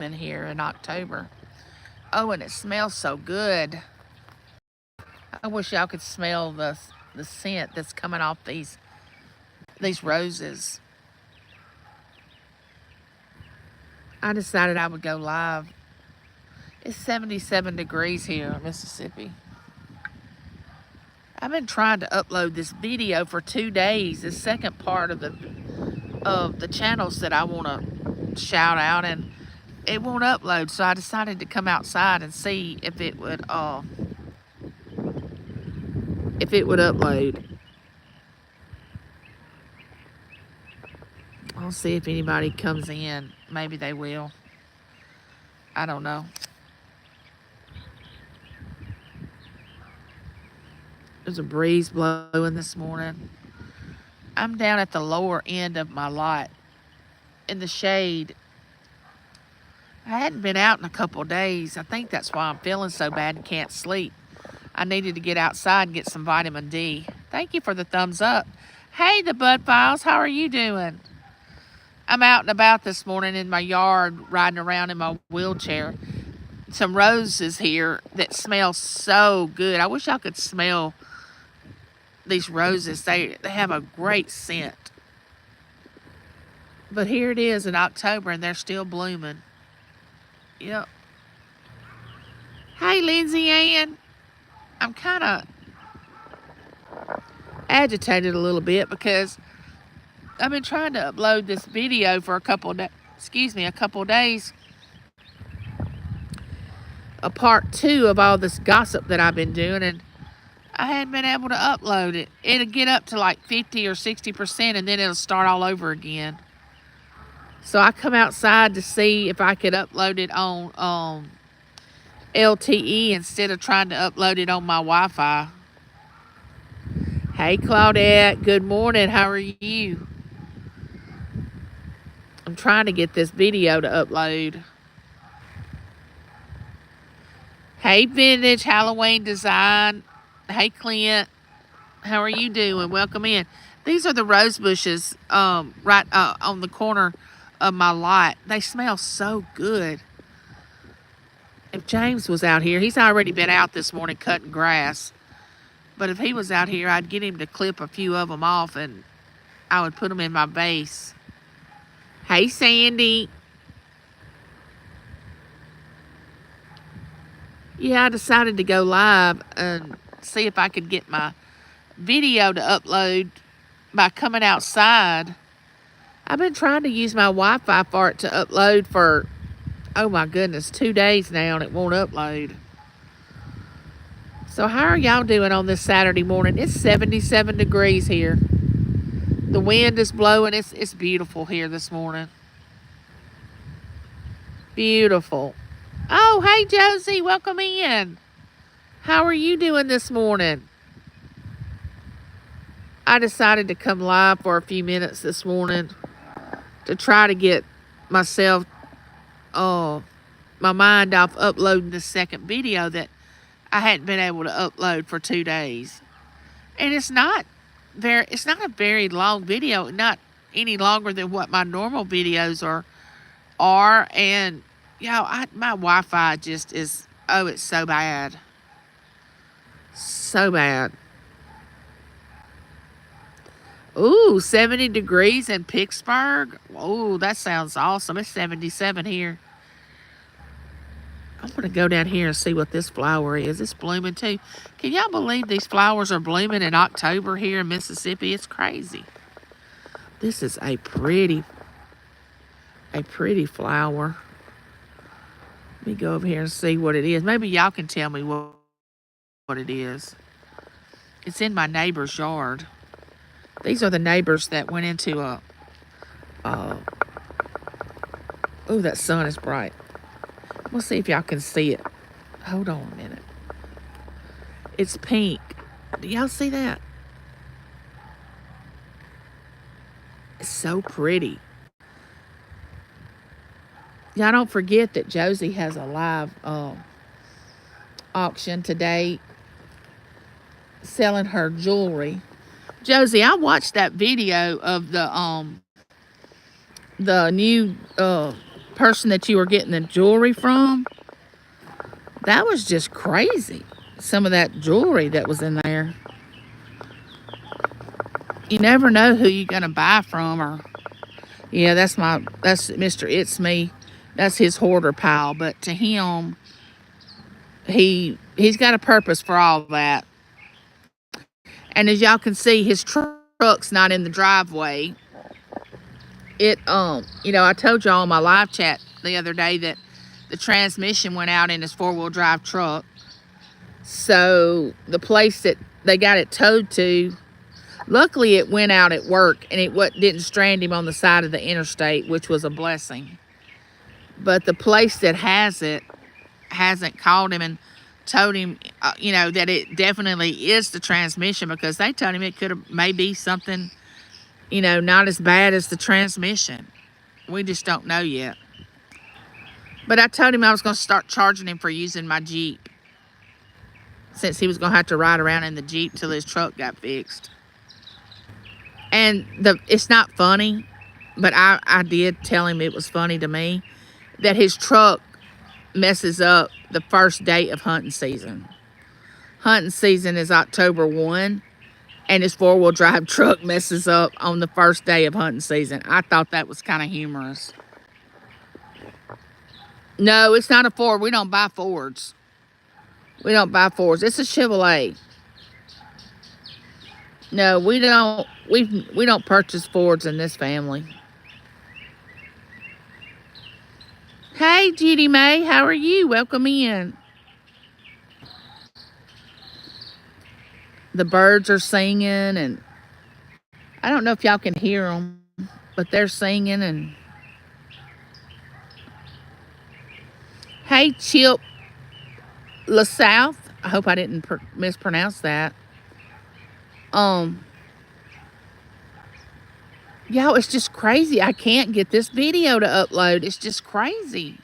in here in October. Oh, and it smells so good. I wish y'all could smell the scent that's coming off these roses. I decided I would go live. It's 77 degrees here in Mississippi. I've been trying to upload this video for 2 days, the second part of the channels that I want to shout out, and it won't upload. So I decided to come outside and see if it would upload. I'll see if anybody comes in. Maybe they will. I don't know. There's a breeze blowing this morning. I'm down at the lower end of my lot in the shade. I hadn't been out in a couple of days. I think that's why I'm feeling so bad and can't sleep. I needed to get outside and get some vitamin D. Thank you for the thumbs up. Hey, the Bud Files, how are you doing? I'm out and about this morning in my yard, riding around in my wheelchair. Some roses here that smell so good. I wish I could smell these roses. They have a great scent. But here it is in October and they're still blooming. Yep. Hey, Lindsay Ann. I'm kind of agitated a little bit because I've been trying to upload this video for a couple of days. A part 2 of all this gossip that I've been doing, and I hadn't been able to upload it. It'll get up to like 50 or 60%, and then it'll start all over again. So I come outside to see if I could upload it on LTE instead of trying to upload it on my Wi-Fi. Hey, Claudette. Good morning. How are you? I'm trying to get this video to upload. Hey, Vintage Halloween Design. Hey, Clint. How are you doing? Welcome in. These are the rose bushes right on the corner of my lot. They smell so good. If James was out here, he's already been out this morning cutting grass. But if he was out here, I'd get him to clip a few of them off and I would put them in my vase. Hey, Sandy. Yeah, I decided to go live and see if I could get my video to upload by coming outside. I've been trying to use my Wi-Fi for it to upload for, oh my goodness, 2 days now and it won't upload. So how are y'all doing on this Saturday morning? It's 77 degrees here. The wind is blowing. It's beautiful here this morning. Beautiful. Oh, hey, Josie. Welcome in. How are you doing this morning? I decided to come live for a few minutes this morning to try to get myself, my mind off uploading the second video that I hadn't been able to upload for 2 days. And it's not a very long video, not any longer than what my normal videos are. And my Wi-Fi just is, it's so bad. So bad. Ooh, 70 degrees in Pittsburgh. Ooh, that sounds awesome. It's 77 here. I'm going to go down here and see what this flower is. It's blooming too. Can y'all believe these flowers are blooming in October here in Mississippi? It's crazy. This is a pretty flower. Let me go over here and see what it is. Maybe y'all can tell me what it is. It's in my neighbor's yard. These are the neighbors that went into oh, that sun is bright. We'll see if y'all can see it. Hold on a minute. It's pink. Do y'all see that? It's so pretty. Y'all don't forget that Josie has a live auction today selling her jewelry. Josie, I watched that video of the new person that you were getting the jewelry from, that was just crazy. Some of that jewelry that was in there. You never know who you're going to buy from. Or yeah, that's Mr. It's Me. That's his hoarder pile. But to him, he's got a purpose for all that. And as y'all can see, his truck's not in the driveway. I told y'all on my live chat the other day that the transmission went out in his 4-wheel drive truck. So the place that they got it towed to, luckily it went out at work and it didn't strand him on the side of the interstate, which was a blessing. But the place that has it hasn't called him and told him, that it definitely is the transmission, because they told him it could have maybe something, not as bad as the transmission. We just don't know yet. But I told him I was going to start charging him for using my Jeep, since he was going to have to ride around in the Jeep till his truck got fixed. And it's not funny, but I did tell him it was funny to me that his truck messes up the first day of hunting season. Hunting season is October 1, and his 4-wheel drive truck messes up on the first day of hunting season. I thought that was kind of humorous. No, it's not a Ford. We don't buy Fords. We don't buy Fords. It's a Chevrolet. No, we don't. We don't purchase Fords in this family. Hey, Judy Mae, how are you? Welcome in. The birds are singing, and I don't know if y'all can hear them, but they're singing. And hey, Chip LaSouth. I hope I didn't mispronounce that. Y'all, it's just crazy. I can't get this video to upload. It's just crazy.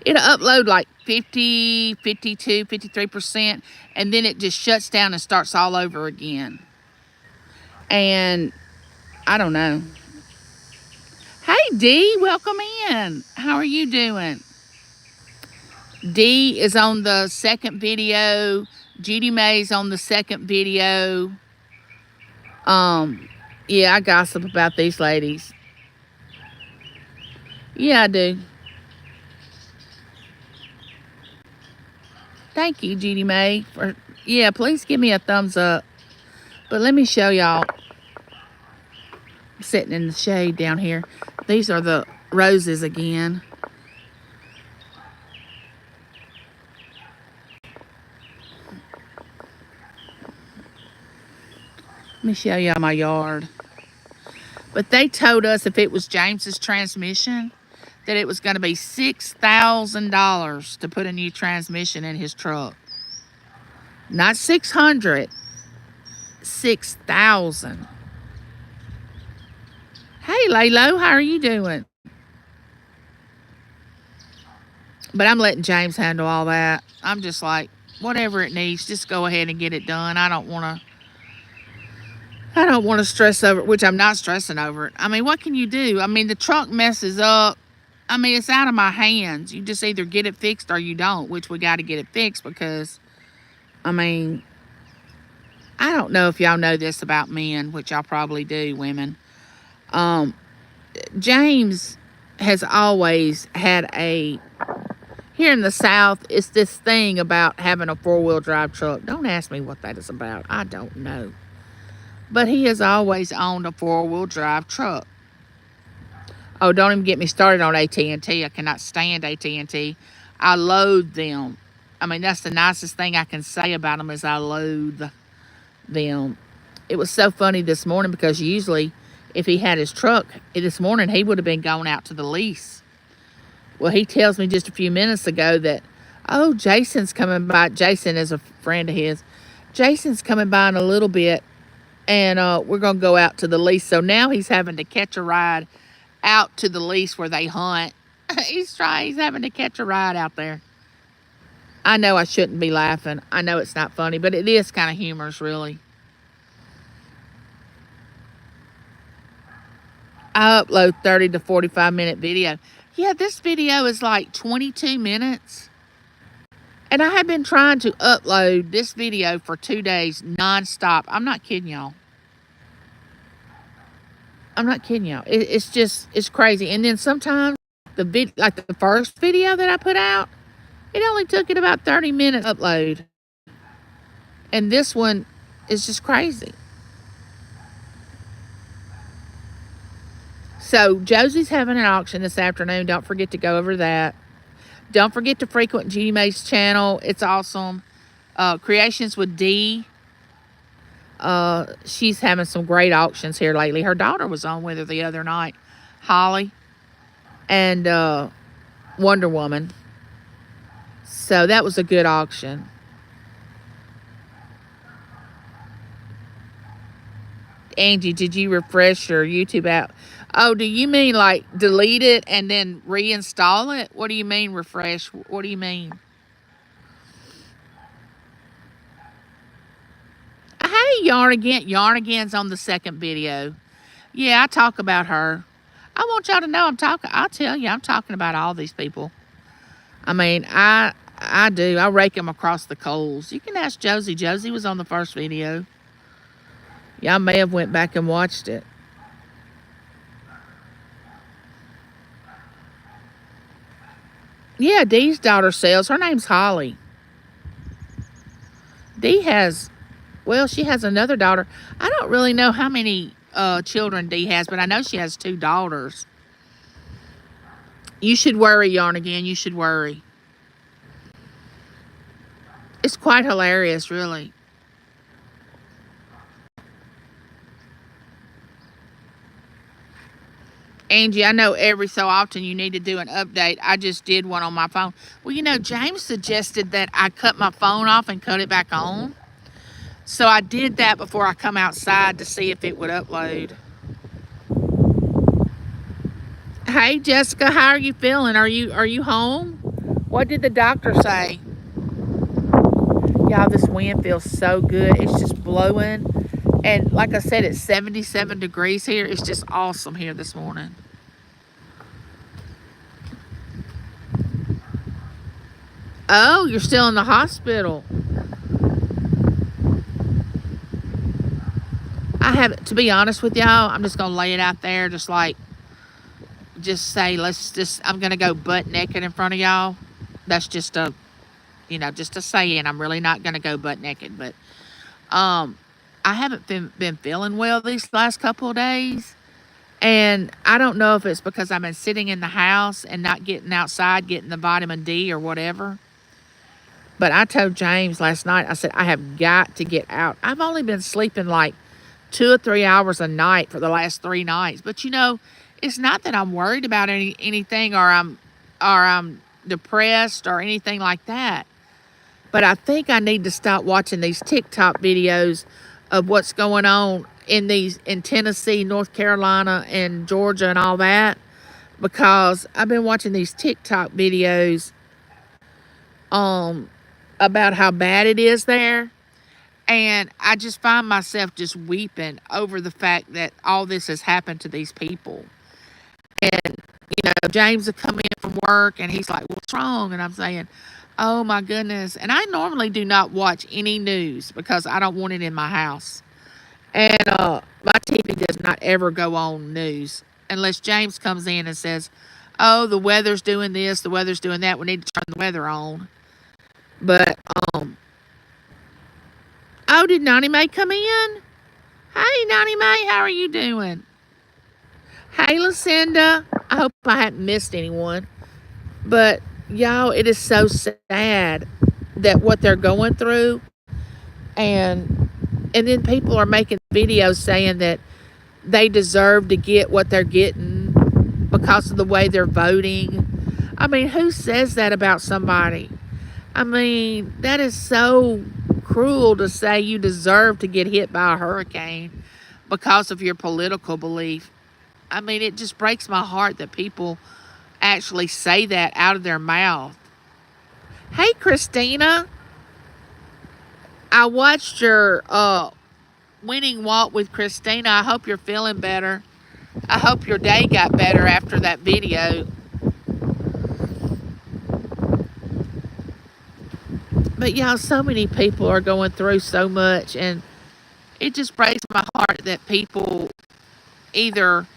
It'll upload like 50, 52, 53%, and then it just shuts down and starts all over again. And I don't know. Hey, Dee, welcome in. How are you doing? Dee is on the second video. Judy Mae's on the second video. Yeah, I gossip about these ladies. Yeah, I do. Thank you, Judy Mae. Yeah, please give me a thumbs up. But let me show y'all. I'm sitting in the shade down here. These are the roses again. Let me show y'all my yard. But they told us if it was James's transmission, that it was going to be $6,000 to put a new transmission in his truck. Not 600, 6,000. Hey, Laylo, how are you doing? But I'm letting James handle all that. I'm just like, whatever it needs, just go ahead and get it done. I don't want to stress over it, which I'm not stressing over it. I mean, what can you do? I mean, the truck messes up. I mean, it's out of my hands. You just either get it fixed or you don't, which we got to get it fixed because, I mean, I don't know if y'all know this about men, which y'all probably do, women. James has always had here in the South, it's this thing about having a 4-wheel drive truck. Don't ask me what that is about. I don't know. But he has always owned a 4-wheel drive truck. Oh, don't even get me started on AT&T. I cannot stand AT&T. I loathe them. I mean, that's the nicest thing I can say about them is I loathe them. It was so funny this morning because usually if he had his truck this morning, he would have been going out to the lease. Well, he tells me just a few minutes ago that, oh, Jason's coming by. Jason is a friend of his. Jason's coming by in a little bit, and we're going to go out to the lease. So now he's having to catch a ride out to the lease where they hunt. He's having to catch a ride out there. I know I shouldn't be laughing. I know it's not funny, but it is kind of humorous, really. I upload 30 to 45 minute video. Yeah, this video is like 22 minutes. And I have been trying to upload this video for 2 days nonstop. I'm not kidding y'all. I'm not kidding y'all. It's crazy. And then sometimes like the first video that I put out, it only took it about 30 minutes to upload. And this one is just crazy. So Josie's having an auction this afternoon. Don't forget to go over that. Don't forget to frequent Judy Mae's channel. It's awesome. Creations with D. She's having some great auctions here lately. Her daughter was on with her the other night, Holly, and Wonder Woman. So that was a good auction. Angie, did you refresh your YouTube app? Oh, do you mean like delete it and then reinstall it? What do you mean refresh? What do you mean? Hey, Yarn Again. Yarn Again's on the second video. Yeah, I talk about her. I want y'all to know I'll tell you, I'm talking about all these people. I mean, I do. I rake them across the coals. You can ask Josie. Josie was on the first video. Y'all may have went back and watched it. Yeah, Dee's daughter sells. Her name's Holly. Dee has, well, she has another daughter. I don't really know how many children Dee has, but I know she has 2 daughters. You should worry, Yarn Again. You should worry. It's quite hilarious, really. Angie, I know every so often you need to do an update. I just did one on my phone. Well, you know, James suggested that I cut my phone off and cut it back on. So I did that before I come outside to see if it would upload. Hey, Jessica, how are you feeling? Are you home? What did the doctor say? Y'all, this wind feels so good. It's just blowing. And like I said, it's 77 degrees here. It's just awesome here this morning. Oh, you're still in the hospital. I haven't, to be honest with y'all, I'm just going to lay it out there. Just say, I'm going to go butt naked in front of y'all. That's just a saying. I'm really not going to go butt naked. But I haven't been feeling well these last couple of days. And I don't know if it's because I've been sitting in the house and not getting outside, getting the vitamin D or whatever. But I told James last night, I said, I have got to get out. I've only been sleeping like 2 or 3 hours a night for the last 3 nights. But you know, it's not that I'm worried about anything or I'm depressed or anything like that. But I think I need to stop watching these TikTok videos of what's going on in Tennessee, North Carolina, and Georgia and all that. Because I've been watching these TikTok videos about how bad it is there. And I just find myself just weeping over the fact that all this has happened to these people. And, you know, James will come in from work and he's like, what's wrong? And I'm saying, oh my goodness. And I normally do not watch any news because I don't want it in my house. And my TV does not ever go on news unless James comes in and says, oh, the weather's doing this, the weather's doing that. We need to turn the weather on. But, oh, did Nani Mae come in? Hey, Nani Mae, how are you doing? Hey, Lucinda. I hope I haven't missed anyone. But, y'all, it is so sad that what they're going through. And then people are making videos saying that they deserve to get what they're getting because of the way they're voting. I mean, who says that about somebody? I mean, that is so cruel to say you deserve to get hit by a hurricane because of your political belief. I mean, it just breaks my heart that people actually say that out of their mouth. Hey, Christina. I watched your winning walk with Christina. I hope you're feeling better. I hope your day got better after that video. But y'all, so many people are going through so much, and it just breaks my heart that people either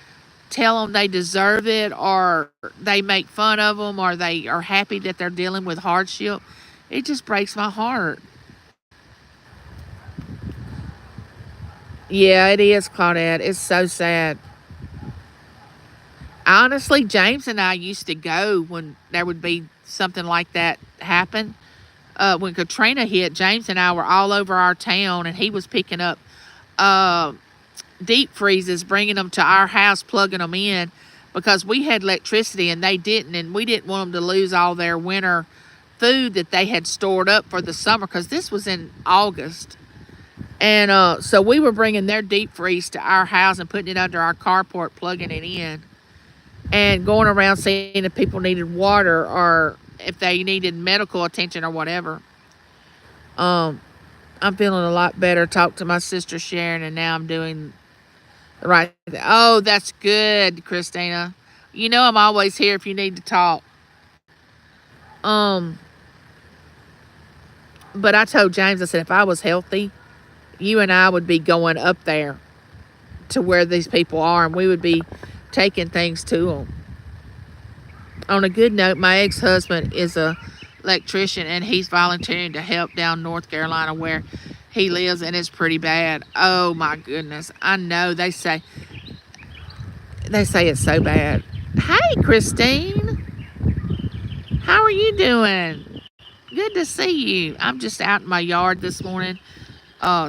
tell them they deserve it, or they make fun of them, or they are happy that they're dealing with hardship. It just breaks my heart. Yeah, it is, Claudette. It's so sad. Honestly, James and I used to go when there would be something like that happen. When Katrina hit, James and I were all over our town, and he was picking up uh, deep freezes, bringing them to our house, plugging them in, because we had electricity and they didn't, and we didn't want them to lose all their winter food that they had stored up for the summer, because this was in August. And so we were bringing their deep freeze to our house and putting it under our carport, plugging it in, and going around seeing if people needed water or if they needed medical attention or whatever. Um, I'm feeling a lot better. Talked to my sister Sharon, and now I'm doing the right thing. Oh, that's good, Christina. You know I'm always here if you need to talk. Um, but I told James, I said, if I was healthy, you and I would be going up there to where these people are, and we would be taking things to them. On a good note, my ex-husband is a electrician, and he's volunteering to help down North Carolina where he lives, and it's pretty bad. Oh my goodness. I know they say it's so bad. Hey, Christine. How are you doing? Good to see you. I'm just out in my yard this morning,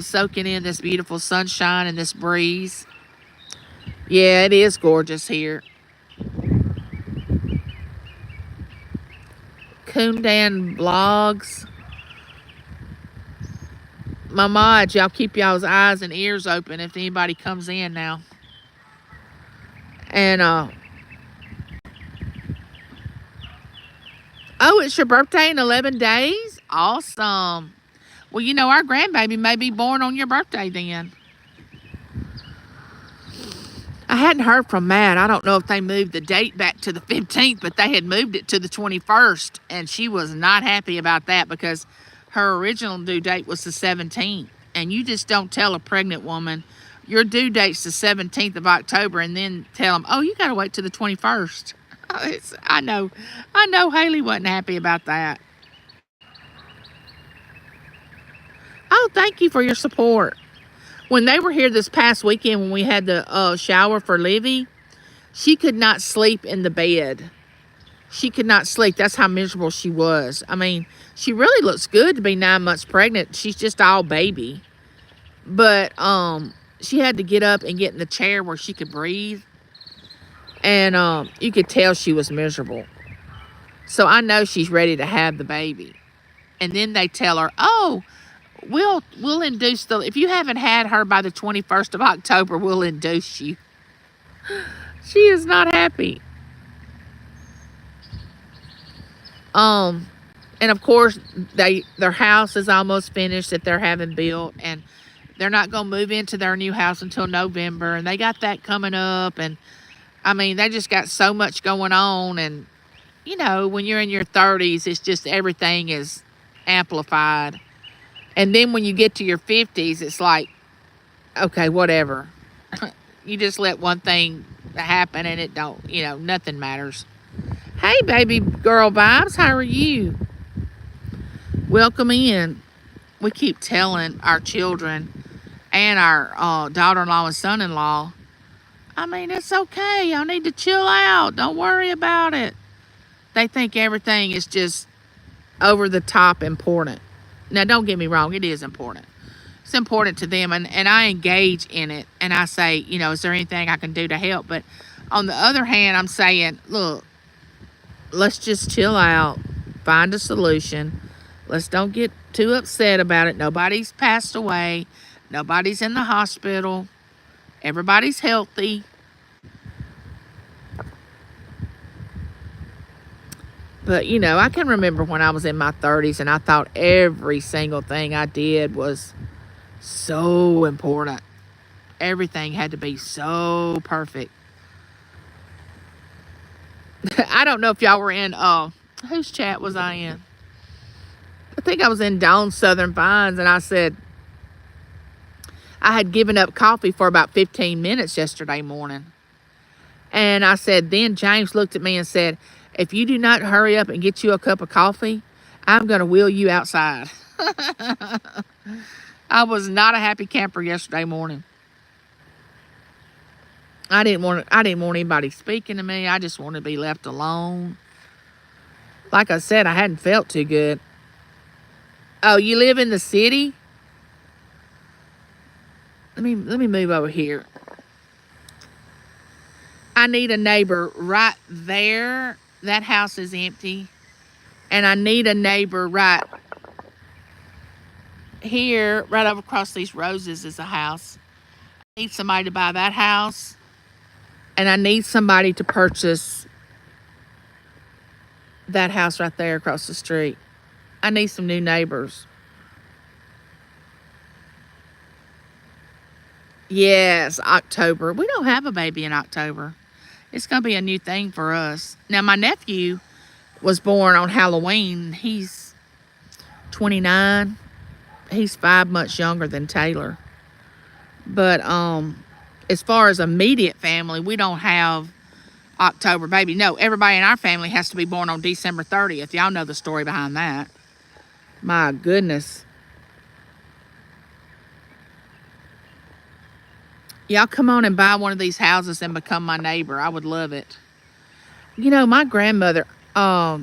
soaking in this beautiful sunshine and this breeze. Yeah, it is gorgeous here. Coondan blogs. My mods, y'all keep y'all's eyes and ears open if anybody comes in now. And oh, it's your birthday in 11 days? Awesome. Well, you know, our grandbaby may be born on your birthday then. I hadn't heard from Matt. I don't know if they moved the date back to the 15th, but they had moved it to the 21st, and she was not happy about that because her original due date was the 17th. And you just don't tell a pregnant woman your due date's the 17th of October and then tell them, oh, you got to wait till the 21st. I know Haley wasn't happy about that. Oh, thank you for your support. When they were here this past weekend, when we had the shower for Livy, she could not sleep in the bed. She could not sleep. That's how miserable she was. I mean, she really looks good to be 9 months pregnant. She's just all baby. But she had to get up and get in the chair where she could breathe. And you could tell she was miserable. So I know she's ready to have the baby. And then they tell her, oh, we'll induce if you haven't had her by the 21st of October, we'll induce you. She is not happy. And of course their house is almost finished that they're having built, and they're not gonna move into their new house until November, and they got that coming up. And I mean, they just got so much going on. And you know, when you're in your 30s, it's just everything is amplified. And then when you get to your 50s, it's like, okay, whatever. You just let one thing happen and it don't, nothing matters. Hey, baby girl vibes, how are you? Welcome in. We keep telling our children and our daughter-in-law and son-in-law, I mean, it's okay. Y'all need to chill out. Don't worry about it. They think everything is just over the top important. Now, don't get me wrong. It is important. It's important to them. And I engage in it. And I say, is there anything I can do to help? But on the other hand, I'm saying, look, let's just chill out. Find a solution. Let's don't get too upset about it. Nobody's passed away. Nobody's in the hospital. Everybody's healthy. But, I can remember when I was in my 30s and I thought every single thing I did was so important. Everything had to be so perfect. I don't know if y'all were in, whose chat was I in? I think I was in Dawn's Southern Vines, and I said I had given up coffee for about 15 minutes yesterday morning. And I said, then James looked at me and said, if you do not hurry up and get you a cup of coffee, I'm going to wheel you outside. I was not a happy camper yesterday morning. I didn't want anybody speaking to me. I just wanted to be left alone. Like I said, I hadn't felt too good. Oh, you live in the city? Let me move over here. I need a neighbor right there. That house is empty. And I need a neighbor right here, right over across these roses is a house. I need somebody to buy that house. And I need somebody to purchase that house right there across the street. I need some new neighbors. Yes, October. We don't have a baby in October. It's going to be a new thing for us. Now, my nephew was born on Halloween. He's 29. He's 5 months younger than Taylor. But as far as immediate family, we don't have October baby. No, everybody in our family has to be born on December 30th. Y'all know the story behind that. My goodness. Y'all come on and buy one of these houses and become my neighbor. I would love it. You know, my grandmother, I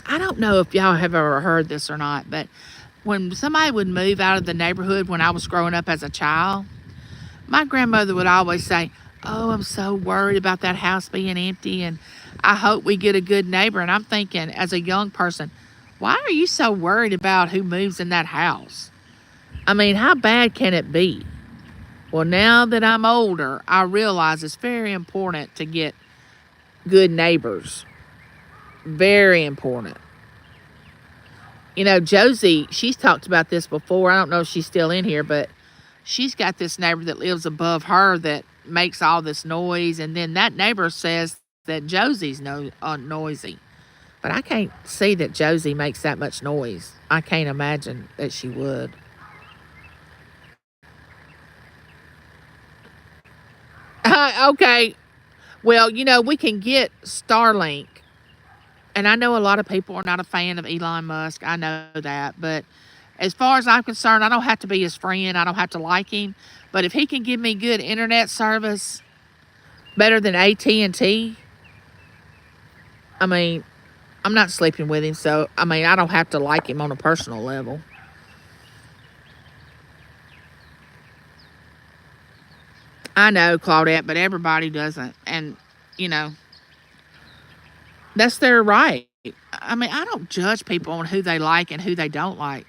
don't know if y'all have ever heard this or not, but when somebody would move out of the neighborhood when I was growing up as a child, my grandmother would always say, oh, I'm so worried about that house being empty, and I hope we get a good neighbor. And I'm thinking, as a young person, why are you so worried about who moves in that house? I mean, how bad can it be? Well, now that I'm older, I realize it's very important to get good neighbors. Very important. You know, Josie, she's talked about this before. I don't know if she's still in here, but she's got this neighbor that lives above her that makes all this noise. And then that neighbor says that Josie's noisy. But I can't see that Josie makes that much noise. I can't imagine that she would. Okay. Well, you know, we can get Starlink. And I know a lot of people are not a fan of Elon Musk. I know that. But as far as I'm concerned, I don't have to be his friend. I don't have to like him. But if he can give me good internet service, better than AT&T, I mean, I'm not sleeping with him. So, I mean, I don't have to like him on a personal level. I know, Claudette, but everybody doesn't. And, you know, that's their right. I mean, I don't judge people on who they like and who they don't like.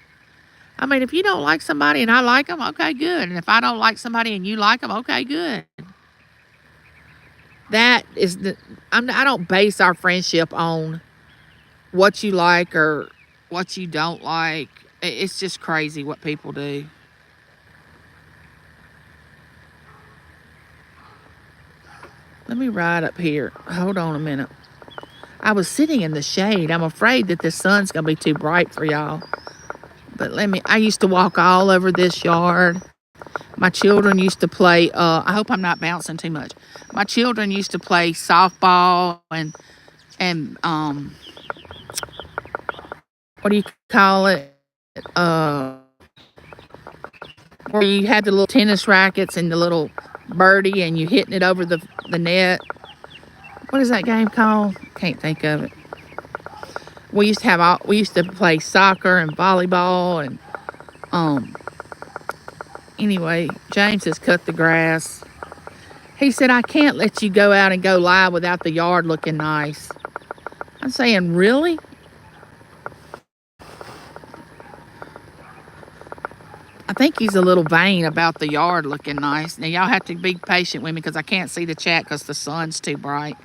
I mean, if you don't like somebody and I like them, okay, good. And if I don't like somebody and you like them, okay, good. That is I don't base our friendship on what you like or what you don't like. It's just crazy what people do. Let me ride up here. Hold on a minute. I was sitting in the shade. I'm afraid that the sun's going to be too bright for y'all. But I used to walk all over this yard. My children used to play, I hope I'm not bouncing too much. My children used to play softball and what do you call it? Where you had the little tennis rackets and the little birdie and you hitting it over the net. What is that game called? Can't think of it. We used to play soccer and volleyball and anyway, James has cut the grass. He said, I can't let you go out and go live without the yard looking nice. I'm saying, really? I think he's a little vain about the yard looking nice. Now, y'all have to be patient with me because I can't see the chat because the sun's too bright.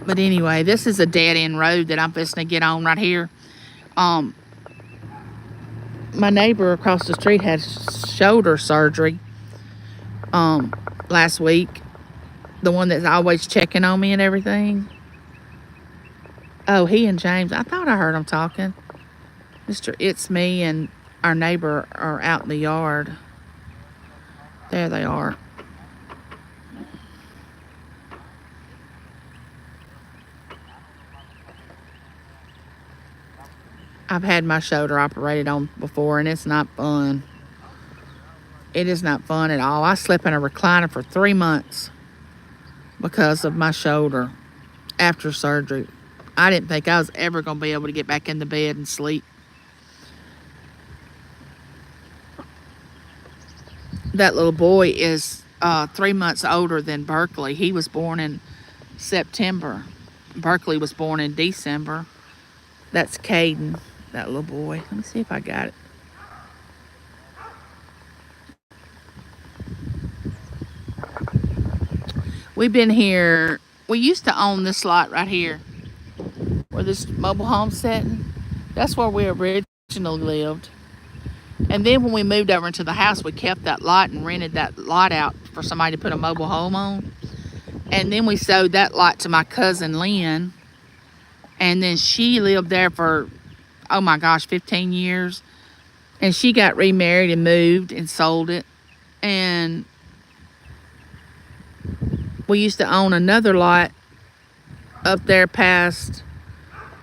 But anyway, this is a dead-end road that I'm fixing to get on right here. My neighbor across the street had shoulder surgery last week. The one that's always checking on me and everything. Oh, he and James. I thought I heard them talking. Mr. It's Me and our neighbor are out in the yard. There they are. I've had my shoulder operated on before, and it's not fun. It is not fun at all. I slept in a recliner for 3 months because of my shoulder after surgery. I didn't think I was ever going to be able to get back in the bed and sleep. That little boy is 3 months older than Berkeley. He was born in September. Berkeley was born in December. That's Caden, that little boy. Let me see if I got it. We've been here. We used to own this lot right here where this mobile home's sitting. That's where we originally lived. And then when we moved over into the house, we kept that lot and rented that lot out for somebody to put a mobile home on. And then we sold that lot to my cousin Lynn. And then she lived there for, oh my gosh, 15 years. And she got remarried and moved and sold it. And we used to own another lot up there past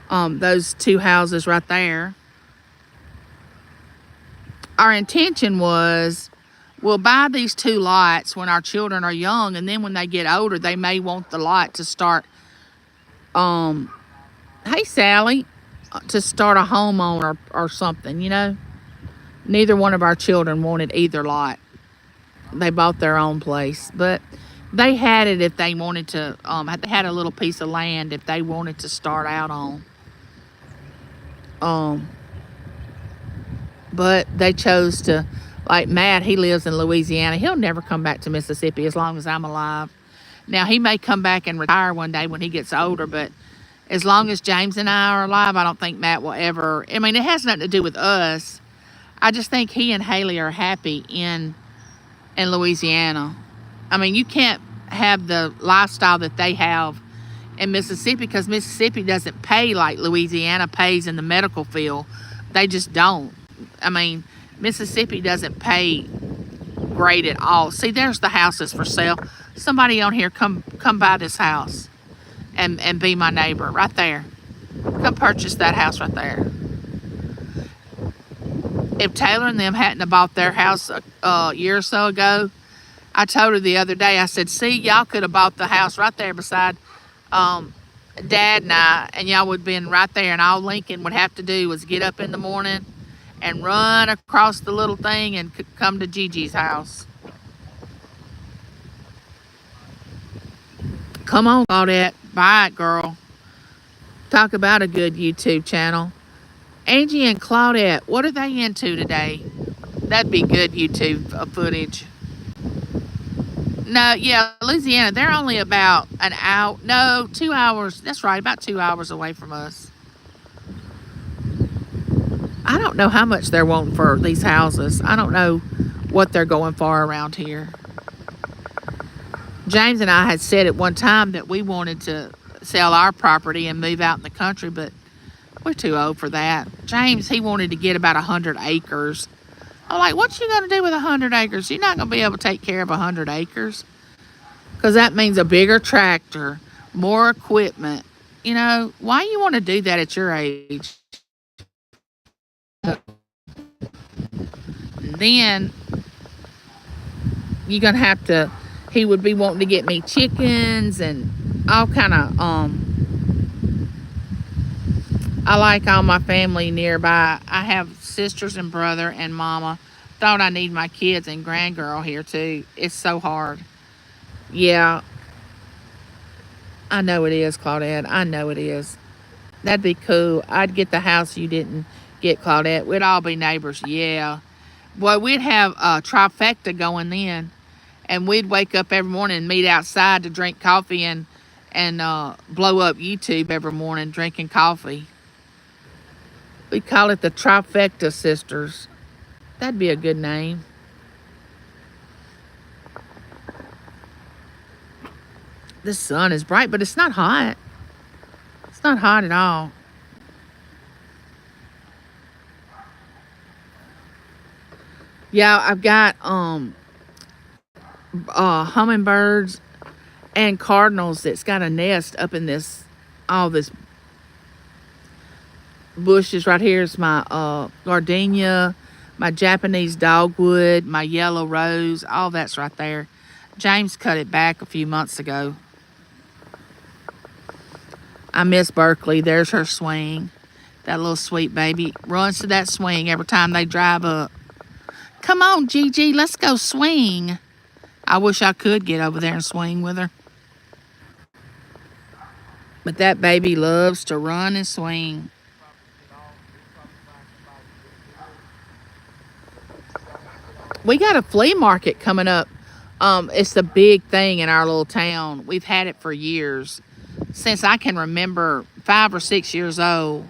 those two houses right there. Our intention was we'll buy these two lots when our children are young, and then when they get older, they may want the lot to start, hey Sally, to start a home on or something, you know. Neither one of our children wanted either lot. They bought their own place, but they had it if they wanted to. They had a little piece of land if they wanted to start out on. But they chose to, like Matt, he lives in Louisiana. He'll never come back to Mississippi as long as I'm alive. Now, he may come back and retire one day when he gets older, but as long as James and I are alive, I don't think Matt will ever. I mean, it has nothing to do with us. I just think he and Haley are happy in Louisiana. I mean, you can't have the lifestyle that they have in Mississippi because Mississippi doesn't pay like Louisiana pays in the medical field. They just don't. I mean, Mississippi doesn't pay great at all. See, there's the houses for sale. Somebody on here, come buy this house and be my neighbor right there. Come purchase that house right there. If Taylor and them hadn't have bought their house a year or so ago, I told her the other day, I said, see, y'all could have bought the house right there beside Dad and I, and y'all would have been right there, and all Lincoln would have to do was get up in the morning and run across the little thing and come to Gigi's house. Come on, Claudette. Buy it, girl. Talk about a good YouTube channel. Angie and Claudette, what are they into today? That'd be good YouTube footage. No, yeah, Louisiana, they're only about an hour, no, 2 hours. That's right, about 2 hours away from us. I don't know how much they're wanting for these houses. I don't know what they're going for around here. James and I had said at one time that we wanted to sell our property and move out in the country, but we're too old for that. James, he wanted to get about 100 acres. I'm like, what you going to do with 100 acres? You're not going to be able to take care of 100 acres. Because that means a bigger tractor, more equipment. You know, why you want to do that at your age? Then you're going to have to, he would be wanting to get me chickens and all kind of, I like all my family nearby. I have sisters and brother and mama. Thought I need my kids and grandgirl here too. It's so hard. Yeah. I know it is, Claudette. I know it is. That'd be cool. I'd get the house you didn't get, Claudette. We'd all be neighbors. Yeah. Boy, we'd have a trifecta going then. And we'd wake up every morning and meet outside to drink coffee and blow up YouTube every morning drinking coffee. We call it the Trifecta Sisters. That'd be a good name. The sun is bright, but it's not hot. It's It's not hot at all. Yeah, I've got hummingbirds and cardinals that's got a nest up in this all this bushes right here. Is my gardenia, my Japanese dogwood, my yellow rose, all that's right there. James cut it back a few months ago. I miss Berkeley. There's her swing. That little sweet baby runs to that swing every time they drive up. Come on, Gigi, let's go swing. I wish I could get over there and swing with her. But that baby loves to run and swing. We got a flea market coming up. It's the big thing in our little town. We've had it for years. Since I can remember 5 or 6 years old,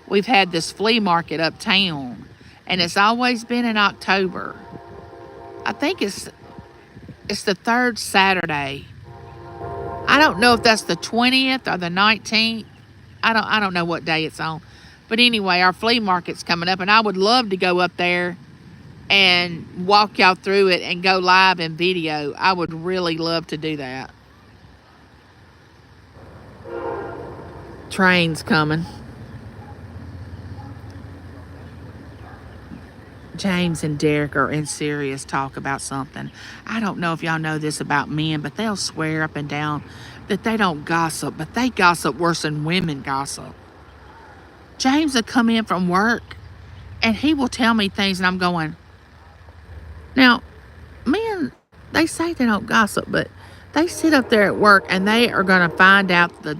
we've had this flea market uptown. And it's always been in October. I think it's the third Saturday. I don't know if that's the 20th or the 19th. I don't know what day it's on. But anyway, our flea market's coming up, and I would love to go up there and walk y'all through it and go live and video. I would really love to do that. Train's coming. James and Derek are in serious talk about something. I don't know if y'all know this about men, but they'll swear up and down that they don't gossip, but they gossip worse than women gossip. James will come in from work and he will tell me things, and I'm going, now, men, they say they don't gossip, but they sit up there at work and they are going to find out the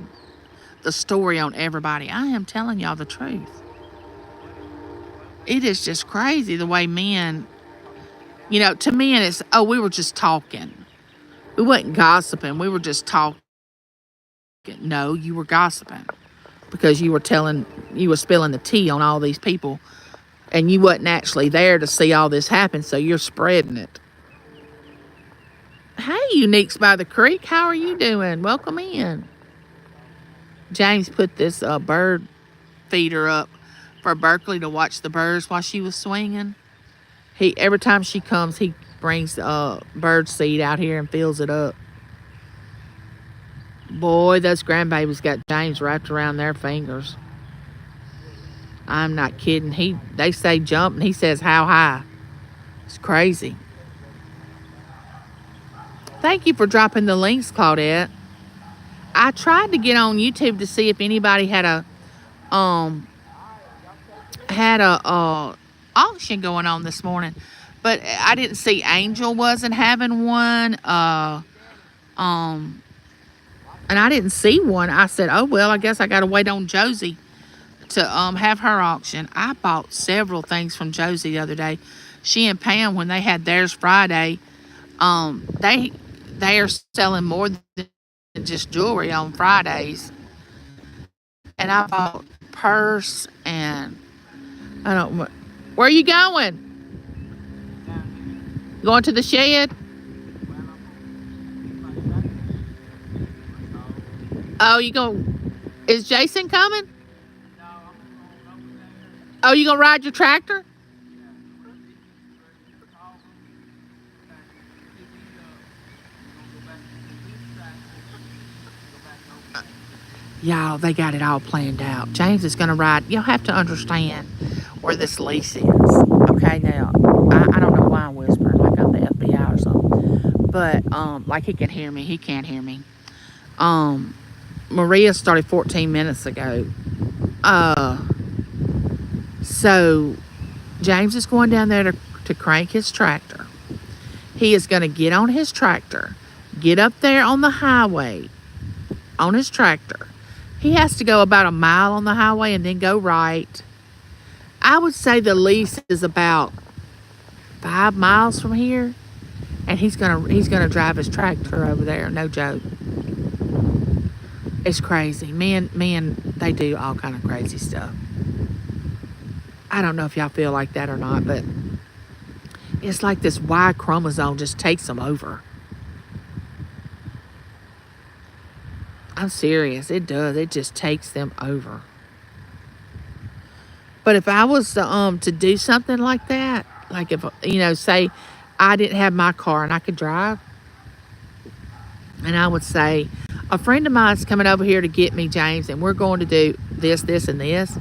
story on everybody. I am telling y'all the truth. It is just crazy the way men, to men it's, oh, we were just talking. We wasn't gossiping. We were just talking. No, you were gossiping because you were spilling the tea on all these people, and you wasn't actually there to see all this happen, so you're spreading it. Hey, Uniques by the Creek, how are you doing? Welcome in. James put this bird feeder up for Berkeley to watch the birds while she was swinging. Every time she comes, he brings bird seed out here and fills it up. Boy, those grandbabies got James wrapped around their fingers. I'm not kidding. They say jump, and he says how high. It's crazy. Thank you for dropping the links, Claudette. I tried to get on YouTube to see if anybody had a auction going on this morning, but I didn't see Angel wasn't having one. And I didn't see one. I said, oh well, I guess I gotta wait on Josie to have her auction. I bought several things from Josie the other day. She and Pam, when they had theirs Friday, they are selling more than just jewelry on Fridays. And I bought purse and where are you going? Going to the shed? Oh, is Jason coming? Oh, you gonna ride your tractor? Y'all, they got it all planned out. James is gonna ride. Y'all have to understand where this lease is. Okay, now, I don't know why I'm whispering like I'm the FBI or something. But, like he can hear me. He can't hear me. Maria started 14 minutes ago. So James is going down there to crank his tractor. He is going to get on his tractor, get up there on the highway on his tractor. He has to go about a mile on the highway and then go right. I would say the lease is about 5 miles from here, and he's gonna drive his tractor over there. No joke. It's crazy. Men, they do all kind of crazy stuff. I don't know if y'all feel like that or not, but it's like this Y chromosome just takes them over. I'm serious. It does. It just takes them over. But if I was to do something like that, like if say I didn't have my car and I could drive, and I would say, a friend of mine's coming over here to get me, James, and we're going to do this, this, and this.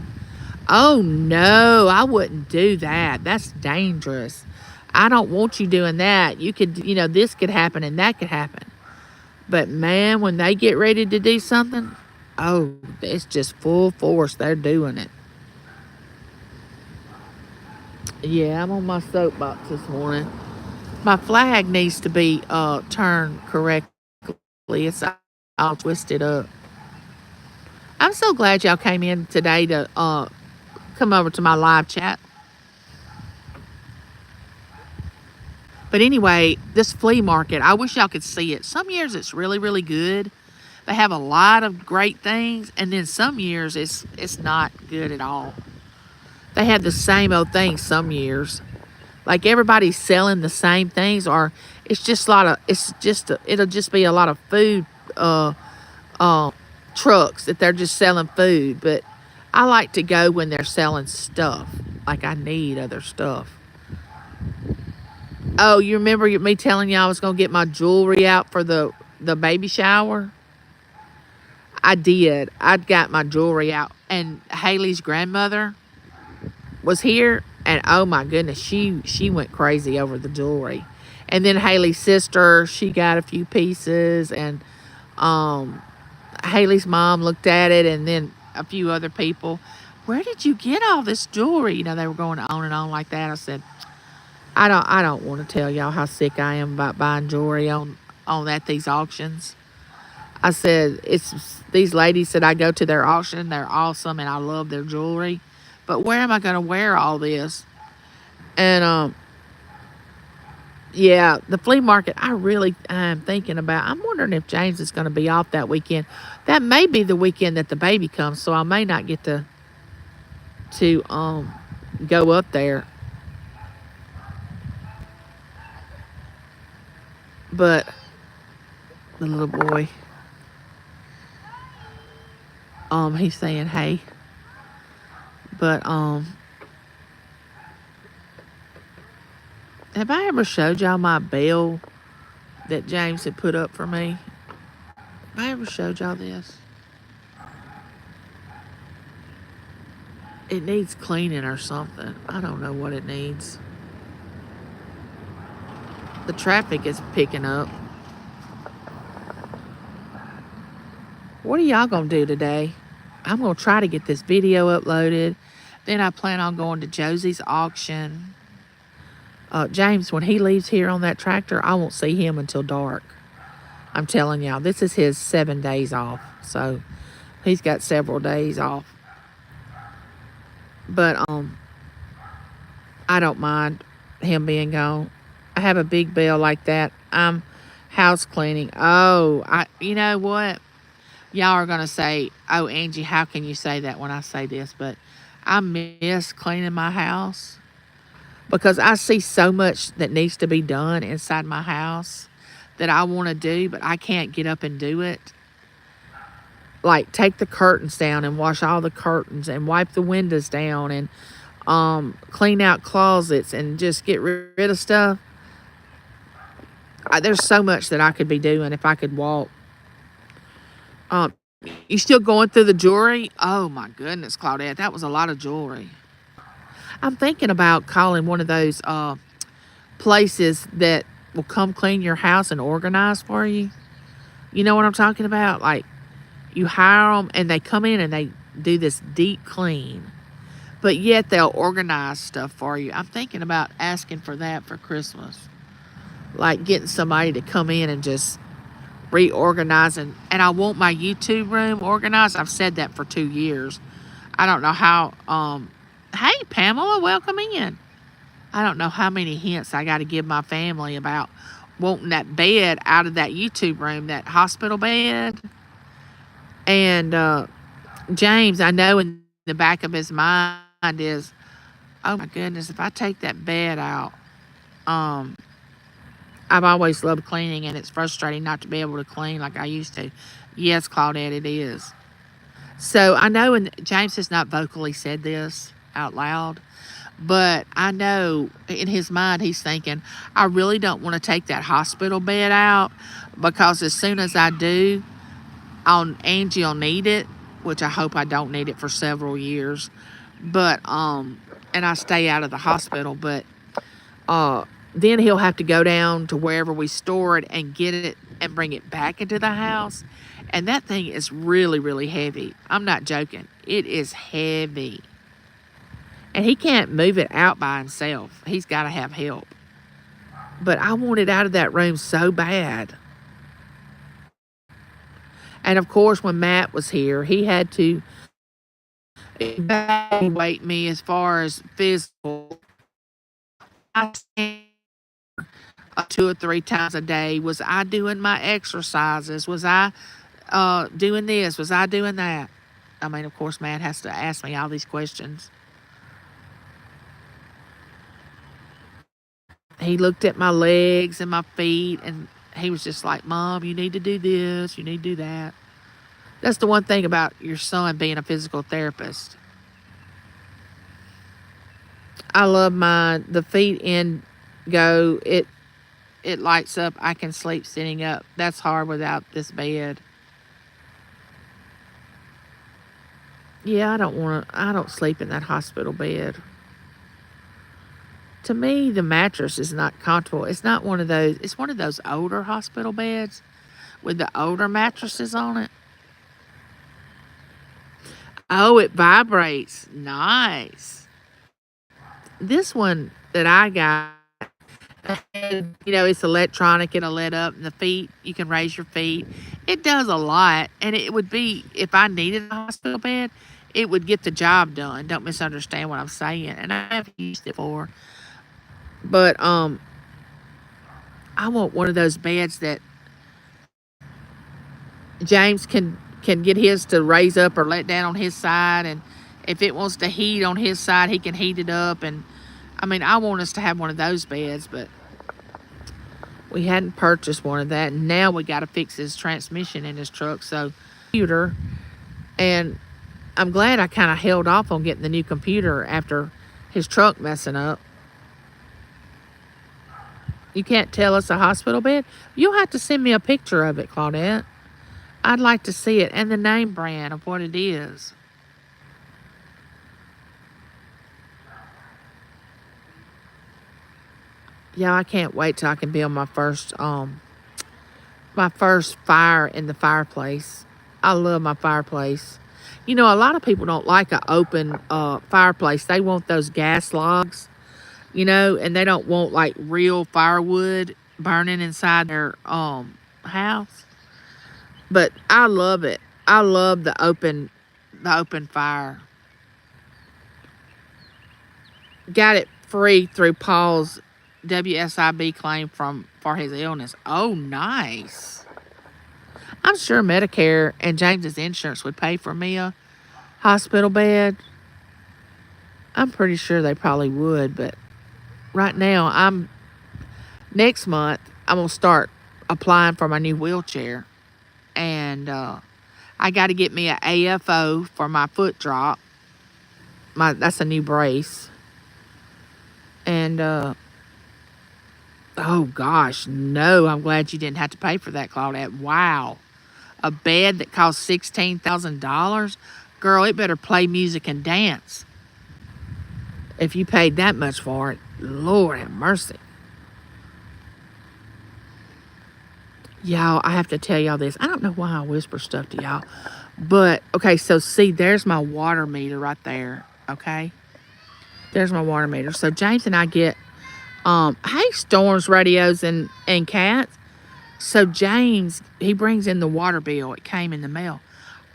Oh no, I wouldn't do that. That's dangerous. I don't want you doing that. You could, this could happen and that could happen. But man, when they get ready to do something, oh, it's just full force. They're doing it. Yeah, I'm on my soapbox this morning. My flag needs to be turned correctly. It's all twisted up. I'm so glad y'all came in today to come over to my live chat. But anyway, this flea market, I wish y'all could see it. Some years it's really, really good. They have a lot of great things, and then some years it's not good at all. They have the same old things some years. Like everybody's selling the same things, or it's just a lot of it'll just be a lot of food trucks that they're just selling food. But I like to go when they're selling stuff. Like I need other stuff. Oh, you remember me telling you I was gonna get my jewelry out for the baby shower? I did. I'd got my jewelry out, and Haley's grandmother was here, and oh my goodness, she went crazy over the jewelry. And then Haley's sister, she got a few pieces, and Haley's mom looked at it, and then a few other people. Where did you get all this jewelry? They were going on and on like that. I said, I don't want to tell y'all how sick I am about buying jewelry on at these auctions. I said, it's these ladies said I go to their auction. They're awesome, and I love their jewelry. But where am I going to wear all this? And yeah, the flea market. I really am thinking about. I'm wondering if James is going to be off that weekend. That may be the weekend that the baby comes, so I may not get to go up there. But the little boy, he's saying hey. But have I ever showed y'all my bell that James had put up for me? Have I ever showed y'all this? It needs cleaning or something. I don't know what it needs. The traffic is picking up. What are y'all gonna do today? I'm gonna try to get this video uploaded. Then I plan on going to Josie's auction. James, when he leaves here on that tractor, I won't see him until dark. I'm telling y'all, this is his 7 days off. So he's got several days off. But I don't mind him being gone. I have a big bill like that. I'm house cleaning. Oh, you know what? Y'all are going to say, oh, Angie, how can you say that when I say this? But I miss cleaning my house because I see so much that needs to be done inside my house that I want to do, but I can't get up and do it. Like take the curtains down and wash all the curtains and wipe the windows down and clean out closets and just get rid of stuff. There's so much that I could be doing if I could walk. You still going through the jewelry? Oh my goodness, Claudette, that was a lot of jewelry. I'm thinking about calling one of those places that will come clean your house and organize for you. You know what I'm talking about? Like you hire them and they come in and they do this deep clean, but yet they'll organize stuff for you. I'm thinking about asking for that for Christmas. Like getting somebody to come in and just reorganize. And I want my YouTube room organized. I've said that for 2 years. I don't know how. Hey, Pamela, welcome in. I don't know how many hints I got to give my family about wanting that bed out of that YouTube room, that hospital bed. And James, I know in the back of his mind is, oh my goodness, if I take that bed out, I've always loved cleaning, and it's frustrating not to be able to clean like I used to. Yes, Claudette, it is. So I know, and James has not vocally said this out loud, but I know in his mind he's thinking, I really don't want to take that hospital bed out because as soon as I do, Angie will need it, which I hope I don't need it for several years. But and I stay out of the hospital, but uh then he'll have to go down to wherever we store it and get it and bring it back into the house. And that thing is really, really heavy. I'm not joking. It is heavy. And he can't move it out by himself. He's got to have help. But I want it out of that room so bad. And of course, when Matt was here, he had to evaluate me as far as physical. I stand 2 or 3 times a day. Was I doing my exercises? Was I doing this? Was I doing that? I mean, of course, Matt has to ask me all these questions. He looked at my legs and my feet, and he was just like, Mom, you need to do this. You need to do that. That's the one thing about your son being a physical therapist. I love mine. The feet in go. It lights up. I can sleep sitting up. That's hard without this bed. Yeah, I don't sleep in that hospital bed. To me, the mattress is not comfortable. It's not one of those. It's one of those older hospital beds with the older mattresses on it. Oh, it vibrates. Nice. This one that I got, it's electronic. It'll let up, and the feet, you can raise your feet. It does a lot, and it would be, if I needed a hospital bed, it would get the job done. Don't misunderstand what I'm saying. And I have used it for. But I want one of those beds that James can get his to raise up or let down on his side, and if it wants to heat on his side, he can heat it up. And I mean, I want us to have one of those beds, but we hadn't purchased one of that, and now we got to fix his transmission in his truck. So computer, and I'm glad I kind of held off on getting the new computer after his truck messing up. You can't tell us a hospital bed? You'll have to send me a picture of it, Claudette. I'd like to see it, and the name brand of what it is. Yeah, I can't wait till I can build my first fire in the fireplace. I love my fireplace. A lot of people don't like an open fireplace. They want those gas logs, and they don't want like real firewood burning inside their house. But I love it. I love the open fire. Got it free through Paul's WSIB claim for his illness. Oh, nice. I'm sure Medicare and James's insurance would pay for me a hospital bed. I'm pretty sure they probably would, but right now next month I'm gonna start applying for my new wheelchair, and I got to get me an AFO for my foot drop. That's a new brace, and oh gosh, no! I'm glad you didn't have to pay for that, Claudette. Wow, a bed that costs $16,000, girl, it better play music and dance. If you paid that much for it, Lord have mercy. Y'all, I have to tell y'all this. I don't know why I whisper stuff to y'all. But, okay, so see, there's my water meter right there, okay? There's my water meter. So James and I get, hey, storms, radios, and cats. So James, he brings in the water bill. It came in the mail.